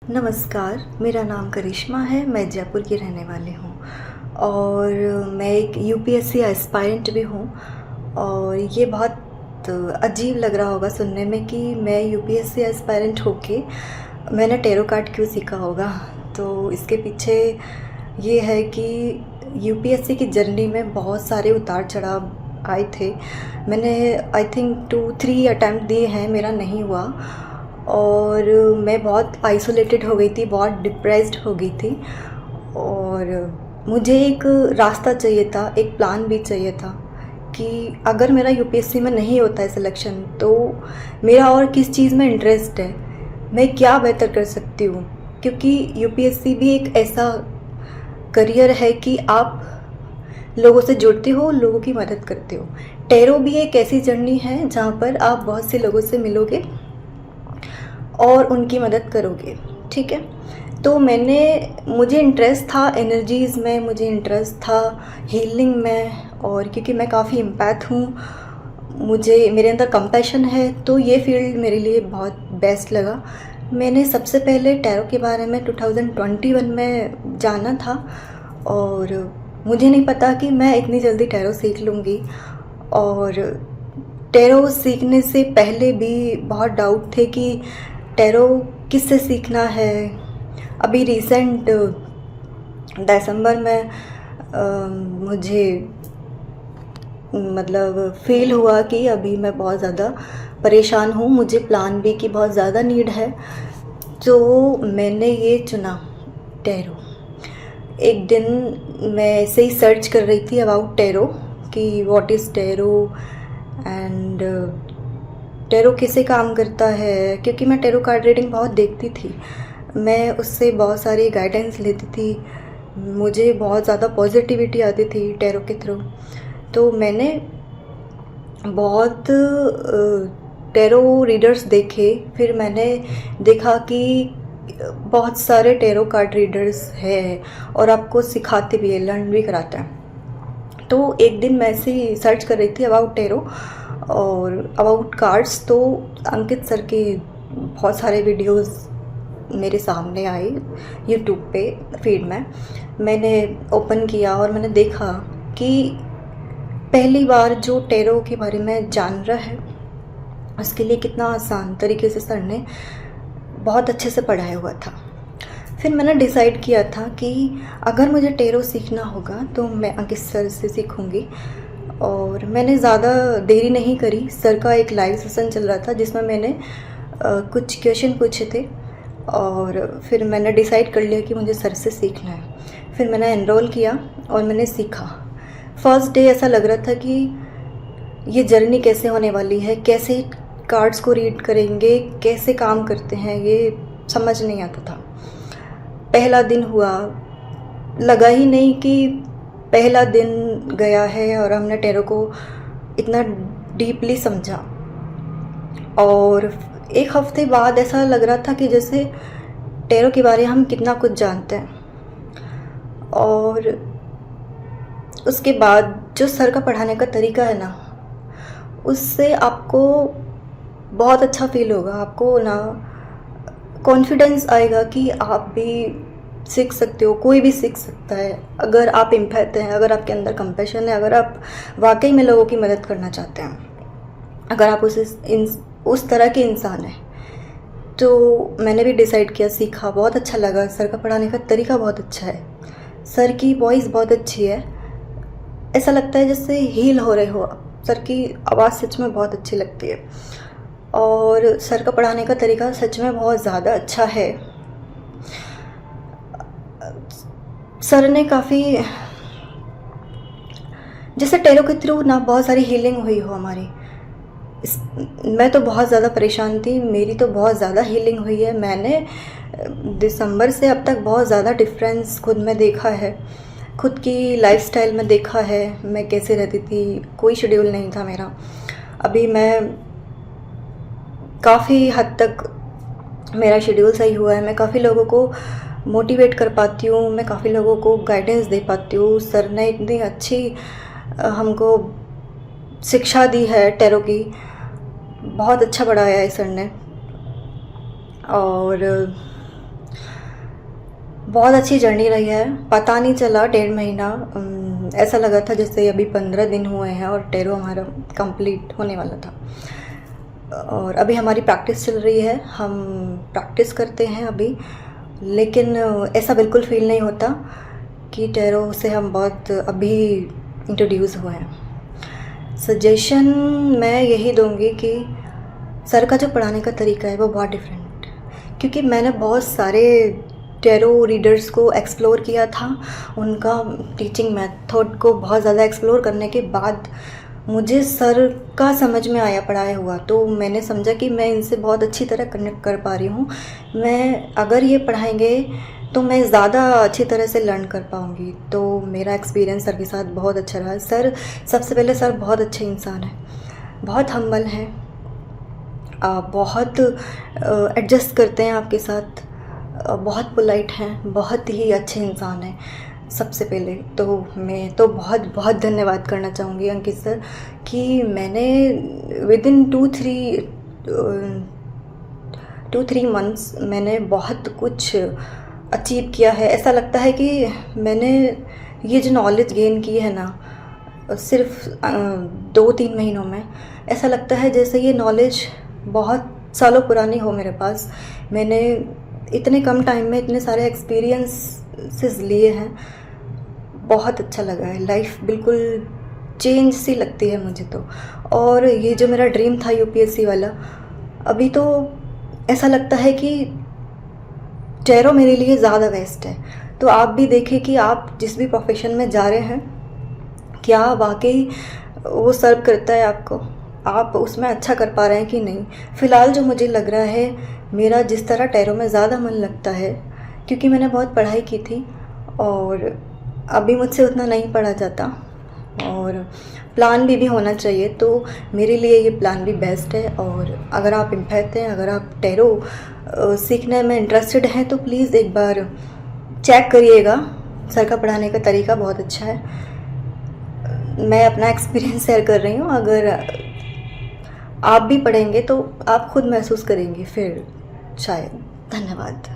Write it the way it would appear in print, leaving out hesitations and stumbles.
नमस्कार, मेरा नाम करिश्मा है। मैं जयपुर की रहने वाली हूँ और मैं एक यूपीएससी एस्पायरेंट भी हूँ। और ये बहुत अजीब लग रहा होगा सुनने में कि मैं यूपीएससी एस्पायरेंट होके मैंने टैरो कार्ड क्यों सीखा होगा। तो इसके पीछे ये है कि यूपीएससी की जर्नी में बहुत सारे उतार चढ़ाव आए थे। मैंने आई थिंक 2-3 अटैम्प्ट दिए हैं, मेरा नहीं हुआ और मैं बहुत आइसोलेटेड हो गई थी, बहुत डिप्रेस्ड हो गई थी और मुझे एक रास्ता चाहिए था, एक प्लान भी चाहिए था कि अगर मेरा यूपीएससी में नहीं होता है सिलेक्शन तो मेरा और किस चीज़ में इंटरेस्ट है, मैं क्या बेहतर कर सकती हूँ। क्योंकि यूपीएससी भी एक ऐसा करियर है कि आप लोगों से जुड़ते हो, लोगों की मदद करते हो। टैरो भी एक ऐसी जर्नी है जहाँ पर आप बहुत से लोगों से मिलोगे और उनकी मदद करोगे, ठीक है। तो मुझे इंटरेस्ट था एनर्जीज़ में, मुझे इंटरेस्ट था हीलिंग में और क्योंकि मैं काफ़ी एम्पैथ हूँ, मेरे अंदर कंपैशन है, तो ये फील्ड मेरे लिए बहुत बेस्ट लगा। मैंने सबसे पहले टैरो के बारे में 2021 में जाना था और मुझे नहीं पता कि मैं इतनी जल्दी टैरो सीख लूँगी। और टैरो सीखने से पहले भी बहुत डाउट थे कि टैरो किससे सीखना है। अभी रिसेंट दिसंबर में मुझे फील हुआ कि अभी मैं बहुत ज़्यादा परेशान हूँ, मुझे प्लान बी की बहुत ज़्यादा नीड है। तो मैंने ये चुना टैरो। एक दिन मैं ऐसे ही सर्च कर रही थी अबाउट टैरो कि what is tarot and tarot कैसे काम करता है, क्योंकि मैं टैरो कार्ड रीडिंग बहुत देखती थी, मैं उससे बहुत सारी गाइडेंस लेती थी, मुझे बहुत ज़्यादा पॉजिटिविटी आती थी टैरो के थ्रू। तो मैंने बहुत टैरो रीडर्स देखे, फिर मैंने देखा कि बहुत सारे टैरो कार्ड रीडर्स हैं और आपको सिखाते भी है, लर्न भी कराते हैं। तो एक दिन मैं ऐसे ही सर्च कर रही थी अबाउट टैरो और अबाउट कार्ड्स, तो अंकित सर के बहुत सारे वीडियोस मेरे सामने आए यूट्यूब पे फीड में। मैंने ओपन किया और मैंने देखा कि पहली बार जो टैरो के बारे में जान रहा है उसके लिए कितना आसान तरीके से सर ने बहुत अच्छे से पढ़ाया हुआ था। फिर मैंने डिसाइड किया था कि अगर मुझे टैरो सीखना होगा तो मैं अंकित सर से सीखूँगी। और मैंने ज़्यादा देरी नहीं करी, सर का एक लाइव सेशन चल रहा था जिसमें मैंने कुछ क्वेश्चन पूछे थे और फिर मैंने डिसाइड कर लिया कि मुझे सर से सीखना है। फिर मैंने एनरोल किया और मैंने सीखा। फर्स्ट डे ऐसा लग रहा था कि ये जर्नी कैसे होने वाली है, कैसे कार्ड्स को रीड करेंगे, कैसे काम करते हैं, ये समझ नहीं आता था। पहला दिन हुआ, लगा ही नहीं कि पहला दिन गया है और हमने टैरो को इतना डीपली समझा। और एक हफ्ते बाद ऐसा लग रहा था कि जैसे टैरो के बारे में हम कितना कुछ जानते हैं। और उसके बाद जो सर का पढ़ाने का तरीका है ना, उससे आपको बहुत अच्छा फील होगा, आपको ना कॉन्फिडेंस आएगा कि आप भी सीख सकते हो, कोई भी सीख सकता है अगर आप एम्पैथ हैं, अगर आपके अंदर कंपैशन है, अगर आप वाकई में लोगों की मदद करना चाहते हैं, अगर आप उस तरह के इंसान हैं। तो मैंने भी डिसाइड किया, सीखा, बहुत अच्छा लगा। सर का पढ़ाने का तरीका बहुत अच्छा है, सर की वॉइस बहुत अच्छी है, ऐसा लगता है जैसे हील हो रहे हो आप। सर की आवाज़ सच में बहुत अच्छी लगती है और सर का पढ़ाने का तरीका सच में बहुत ज़्यादा अच्छा है। सर ने काफ़ी, जैसे टैरो के थ्रू ना बहुत सारी हीलिंग हुई हो हमारी। मैं तो बहुत ज़्यादा परेशान थी, मेरी तो बहुत ज़्यादा हीलिंग हुई है। मैंने दिसंबर से अब तक बहुत ज़्यादा डिफरेंस खुद में देखा है, खुद की लाइफस्टाइल में देखा है, मैं कैसे रहती थी, कोई शेड्यूल नहीं था मेरा। अभी मैं काफ़ी हद तक मेरा शेड्यूल सही हुआ है, मैं काफ़ी लोगों को मोटिवेट कर पाती हूँ, मैं काफ़ी लोगों को गाइडेंस दे पाती हूँ। सर ने इतनी अच्छी हमको शिक्षा दी है टैरो की, बहुत अच्छा पढ़ाया है सर ने। और बहुत अच्छी जर्नी रही है। पता नहीं चला 1.5 महीना, ऐसा लगा था जैसे अभी 15 दिन हुए हैं और टैरो हमारा कंप्लीट होने वाला था। और अभी हमारी प्रैक्टिस चल रही है, हम प्रैक्टिस करते हैं अभी, लेकिन ऐसा बिल्कुल फील नहीं होता कि टैरो से हम बहुत अभी इंट्रोड्यूस हुए हैं। सजेशन मैं यही दूंगी कि सर का जो पढ़ाने का तरीका है वो बहुत डिफरेंट है, क्योंकि मैंने बहुत सारे टैरो रीडर्स को एक्सप्लोर किया था, उनका टीचिंग मेथड को बहुत ज़्यादा एक्सप्लोर करने के बाद मुझे सर का समझ में आया पढ़ाया हुआ, तो मैंने समझा कि मैं इनसे बहुत अच्छी तरह कनेक्ट कर पा रही हूँ। मैं अगर ये पढ़ाएंगे तो मैं ज़्यादा अच्छी तरह से लर्न कर पाऊँगी। तो मेरा एक्सपीरियंस सर के साथ बहुत अच्छा रहा। सर सबसे पहले सर बहुत अच्छे इंसान हैं, बहुत हम्बल हैं, बहुत एडजस्ट करते हैं आपके साथ, बहुत पोलाइट हैं, बहुत ही अच्छे इंसान हैं। सबसे पहले तो मैं तो बहुत बहुत धन्यवाद करना चाहूँगी अंकित सर कि मैंने विदिन 2-3 मंथ्स मैंने बहुत कुछ अचीव किया है। ऐसा लगता है कि मैंने ये जो नॉलेज गेन की है ना, सिर्फ 2-3 महीनों में, ऐसा लगता है जैसे ये नॉलेज बहुत सालों पुरानी हो मेरे पास। मैंने इतने कम टाइम में इतने सारे एक्सपीरियंसेस लिए हैं, बहुत अच्छा लगा है। लाइफ बिल्कुल चेंज सी लगती है मुझे तो। और ये जो मेरा ड्रीम था यूपीएससी वाला, अभी तो ऐसा लगता है कि टैरो मेरे लिए ज़्यादा बेस्ट है। तो आप भी देखें कि आप जिस भी प्रोफेशन में जा रहे हैं, क्या वाकई वो सर्व करता है आपको, आप उसमें अच्छा कर पा रहे हैं कि नहीं। फ़िलहाल जो मुझे लग रहा है, मेरा जिस तरह टैरो में ज़्यादा मन लगता है, क्योंकि मैंने बहुत पढ़ाई की थी और अभी मुझसे उतना नहीं पढ़ा जाता, और प्लान भी होना चाहिए। तो मेरे लिए ये प्लान भी बेस्ट है। और अगर आप इम्पैथ हैं, अगर आप टैरो सीखने में इंटरेस्टेड हैं, तो प्लीज़ एक बार चेक करिएगा। सर का पढ़ाने का तरीका बहुत अच्छा है। मैं अपना एक्सपीरियंस शेयर कर रही हूँ, अगर आप भी पढ़ेंगे तो आप खुद महसूस करेंगे फिर शायद। धन्यवाद।